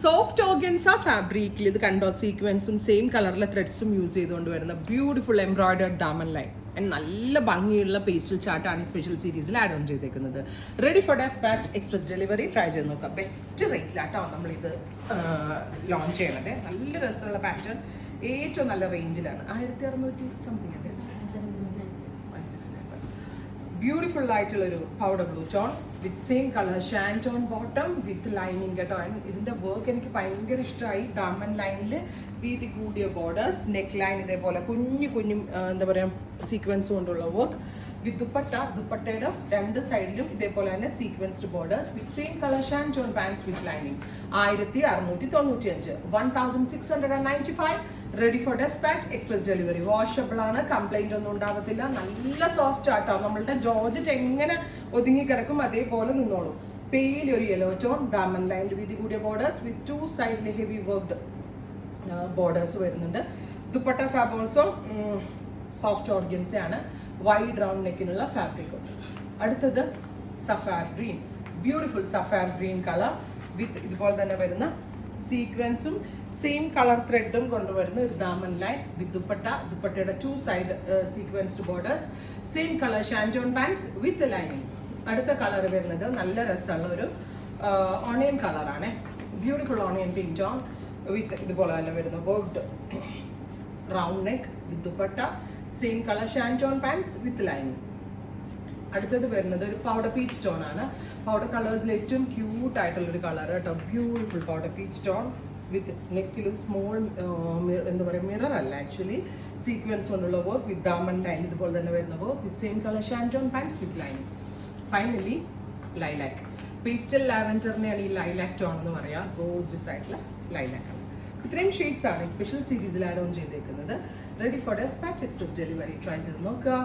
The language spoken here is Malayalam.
സോഫ്റ്റ് ഓർഗൻസ ഫാബ്രിക്കിൽ ഇത് കണ്ടോ, സീക്വൻസും സെയിം കളറിലെ ത്രെഡ്സും യൂസ് ചെയ്തുകൊണ്ട് വരുന്ന beautiful embroidered daman line and നല്ല ഭംഗിയുള്ള പേസ്റ്റൽ ചാർട്ടാണ് ഈ സ്പെഷ്യൽ സീരീസിൽ ആഡ് ഓൺ ചെയ്തേക്കുന്നത്. Ready for despatch, express delivery. Try ചെയ്ത് നോക്കാം. ബെസ്റ്റ് റേറ്റിലാട്ടോ നമ്മളിത് ലോഞ്ച് ചെയ്യണത്. നല്ല രസമുള്ള പാറ്റേൺ, ഏറ്റവും നല്ല റേഞ്ചിലാണ്. 1600 സംതിങ് അല്ലേ, 169. ബ്യൂട്ടിഫുൾ ആയിട്ടുള്ളൊരു powder blue tone with same colour ഷാൻറ്റോൺ bottom with lining കേട്ടോ. ഇതിൻ്റെ വർക്ക് എനിക്ക് ഭയങ്കര ഇഷ്ടമായി. ദാമൻ ലൈനിൽ വീതി കൂടിയ ബോർഡേഴ്സ്, നെക്ക് ലൈൻ ഇതേപോലെ കുഞ്ഞു കുഞ്ഞു എന്താ പറയുക സീക്വൻസ് കൊണ്ടുള്ള വർക്ക് വിത്ത് ദുപ്പട്ടയുടെ രണ്ട് സൈഡിലും ഇതേപോലെ തന്നെ sequenced borders with same colour ഷാൻറ്റോൺ pants with lining. 1695, 1695. Ready for despatch, express delivery. Washable ആണ്, കംപ്ലൈന്റ് ഒന്നും ഉണ്ടാവത്തില്ല. നല്ല സോഫ്റ്റ് ആട്ടോ. നമ്മളുടെ ജോർജറ്റ് എങ്ങനെ ഒതുങ്ങി കിടക്കും അതേപോലെ നിന്നോളും. പേയിൽ ഒരു യെല്ലോ ടോൺ, ദാമൻ ലൈനിൽ വീതി കൂടിയ ബോർഡേഴ്സ് വിത്ത് 2 സൈഡിൽ ഹെവി വർക്ക്ഡ് ബോർഡേഴ്സ് വരുന്നുണ്ട്. Dupatta fab also soft organza ആണ്. വൈഡ് റൗണ്ട് നെക്കിനുള്ള ഫാബ്രിക് ഉണ്ട്. അടുത്തത് സഫാർ ഗ്രീൻ, ബ്യൂട്ടിഫുൾ സഫാർ ഗ്രീൻ കളർ വിത്ത് ഇതുപോലെ തന്നെ വരുന്ന സീക്വൻസും സെയിം കളർ ത്രെഡും കൊണ്ടുവരുന്ന ഒരു ദാമൻ ലൈൻ വിത്ത് ദുപ്പട്ടയുടെ 2 side sequenced borders, same colour ഷാൻറ്റോൺ pants with lining. അടുത്ത കളർ വരുന്നത് നല്ല രസമുള്ള ഒരു ഓണിയൻ കളറാണ്. Beautiful onion pink tone with ഇതുപോലെ തന്നെ വരുന്ന worked round neck with dupatta, same colour ഷാൻറ്റോൺ pants with lining. അടുത്തത് വരുന്നത് ഒരു പൗഡർ പീച്ച് ടോൺ ആണ്. പൗഡർ കളേഴ്സിൽ ഏറ്റവും ക്യൂട്ട് ആയിട്ടുള്ളൊരു കളർ കേട്ടോ. Beautiful powder peach tone with നെക്കിൽ സ്മോൾ എന്താ പറയുക മിറർ അല്ല ആക്ച്വലി സീക്വൻസ് കൊണ്ടുള്ള വർക്ക് വിത്ത് ദാമൻ ലൈൻ ഇതുപോലെ തന്നെ വരുന്ന work with same colour ഷാൻറ്റോൺ pants with lining. Finally lilac, pastel ലാവൻഡറിനെയാണ് ഈ ലൈലാക്ക് ടോൺ എന്ന് പറയുക. ഗോർജസ് ആയിട്ടുള്ള ലൈലാക്ക് ആണ്. ഇത്രയും ഷെയ്ഡ്സ് ആണ് സ്പെഷ്യൽ സീരീസിൽ ആഡ് ഓൺ ചെയ്തേക്കുന്നത്. Ready for despatch, express delivery. Try ചെയ്ത് നോക്കുക.